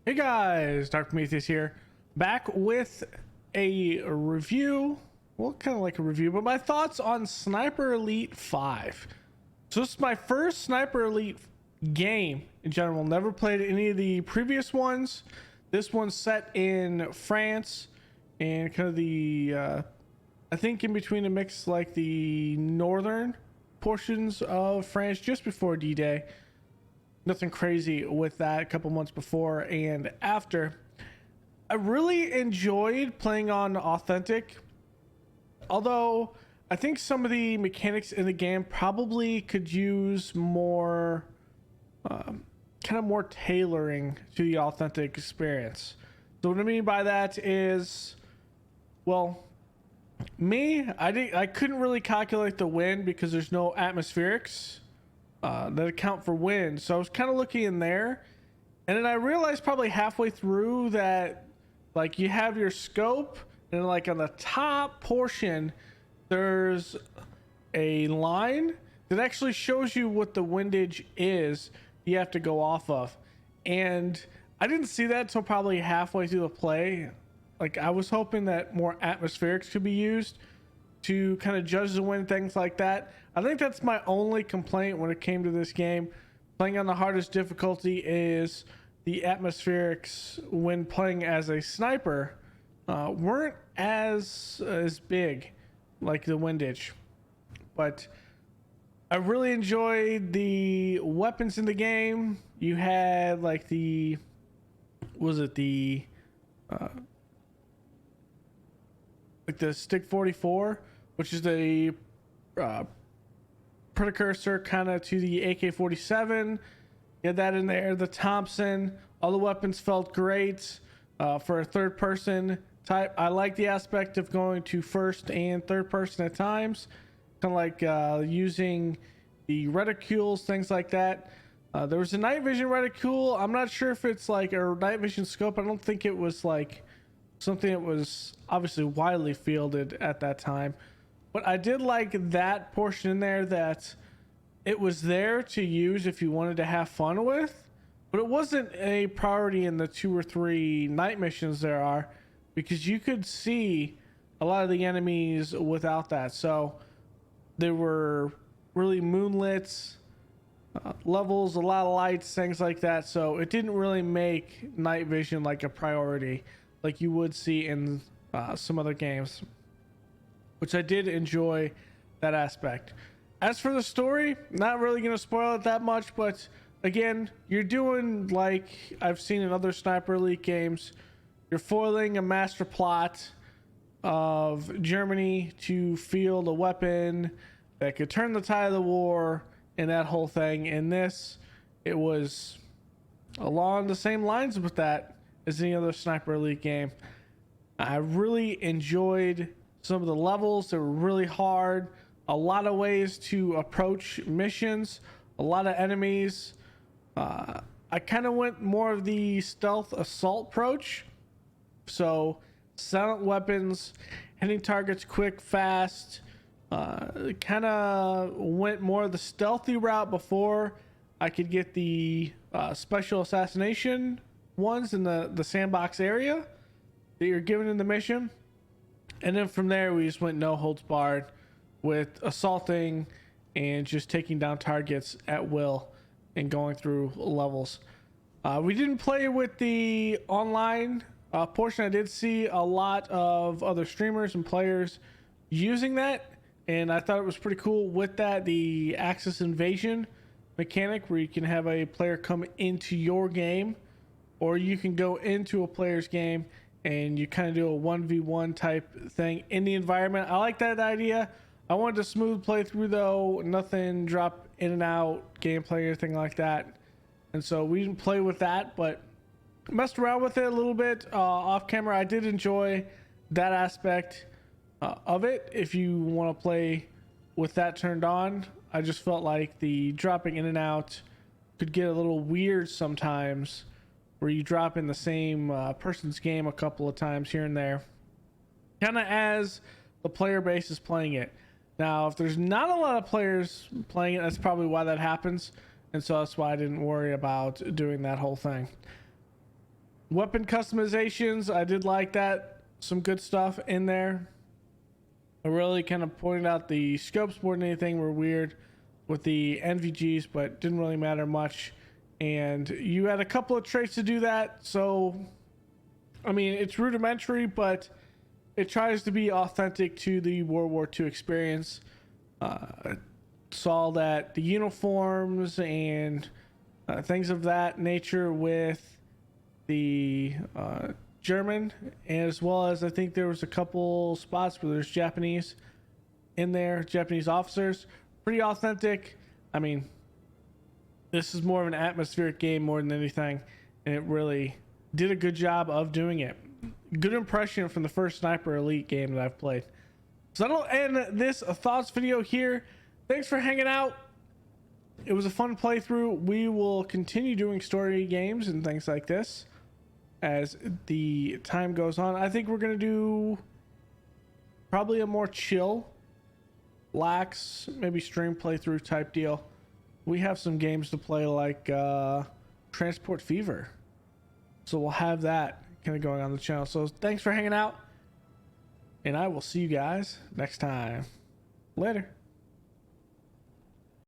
Hey guys, Dr. Prometheus here, back with a review. Well, kind of like a review, but my thoughts on Sniper Elite 5. So this is my first Sniper Elite game in general. Never played any of the previous ones. This one's set in France and kind of the, I think in between a mix like the northern portions of France just before D-Day. Nothing crazy with that. A couple months before and after. I really enjoyed playing on authentic, although I think some of the mechanics in the game probably could use more kind of more tailoring to the authentic experience. So what I mean by that is, well, I couldn't really calculate the wind because there's no atmospherics that account for wind. So I was kind of looking in there, and then I realized probably halfway through that like you have your scope, and like on the top portion there's a line that actually shows you what the windage is you have to go off of. And I didn't see that till probably halfway through the play. Like I was hoping that more atmospherics could be used to kind of judge the wind, things like that. I think that's my only complaint when it came to this game. Playing on the hardest difficulty is the atmospherics when playing as a sniper weren't as big like the windage. But I really enjoyed the weapons in the game. You had like the like the stick 44, which is the precursor kind of to the AK-47. You had that in there. The Thompson, all the weapons felt great for a third person type. I like the aspect of going to first and third person at times, kind of like using the reticules, things like that. There was a night vision reticule. I'm not sure if it's like a night vision scope. I don't think it was like something that was obviously widely fielded at that time, but I did like that portion in there, that it was there to use if you wanted to have fun with, but it wasn't a priority in the 2 or 3 night missions there are, because you could see a lot of the enemies without that. So there were really moonlit levels, a lot of lights, things like that. So it didn't really make night vision like a priority like you would see in some other games, which I did enjoy that aspect. As for the story, not really going to spoil it that much, but again, you're doing like I've seen in other Sniper Elite games. You're foiling a master plot of Germany to field a weapon that could turn the tide of the war and that whole thing. In this, it was along the same lines with that as any other Sniper Elite game. I really enjoyed some of the levels. They were really hard. A lot of ways to approach missions, a lot of enemies. I kind of went more of the stealth assault approach. So silent weapons, hitting targets quick, fast. Kind of went more of the stealthy route before I could get the special assassination ones in the sandbox area that you're given in the mission. And then from there we just went no holds barred with assaulting and just taking down targets at will and going through levels. We didn't play with the online portion. I did see a lot of other streamers and players using that, and I thought it was pretty cool with that, the Axis invasion mechanic, where you can have a player come into your game, or you can go into a player's game and you kind of do a 1v1 type thing in the environment. I like that idea. I wanted a smooth playthrough though, nothing drop in and out gameplay or anything like that. And so we didn't play with that, but messed around with it a little bit off camera. I did enjoy that aspect of it. If you want to play with that turned on, I just felt like the dropping in and out could get a little weird sometimes, where you drop in the same person's game a couple of times here and there, kind of as the player base is playing it. Now, if there's not a lot of players playing it, that's probably why that happens. And so that's why I didn't worry about doing that whole thing. Weapon customizations, I did like that. Some good stuff in there. I really kind of pointed out the scopes more than anything were weird with the NVGs, but didn't really matter much. And you had a couple of traits to do that. So, I mean, it's rudimentary, but it tries to be authentic to the World War II experience. Saw that the uniforms and things of that nature with the German, as well as I think there was a couple spots where there's Japanese in there, Japanese officers. Pretty authentic. I mean, this is more of an atmospheric game more than anything, and it really did a good job of doing it. Good impression from the first Sniper Elite game that I've played. So that'll end this thoughts video here. Thanks for hanging out. It was a fun playthrough. We will continue doing story games and things like this as the time goes on. I think we're going to do probably a more chill, lax, maybe stream playthrough type deal. We have some games to play like Transport Fever. So we'll have that kind of going on the channel. So thanks for hanging out. And I will see you guys next time. Later.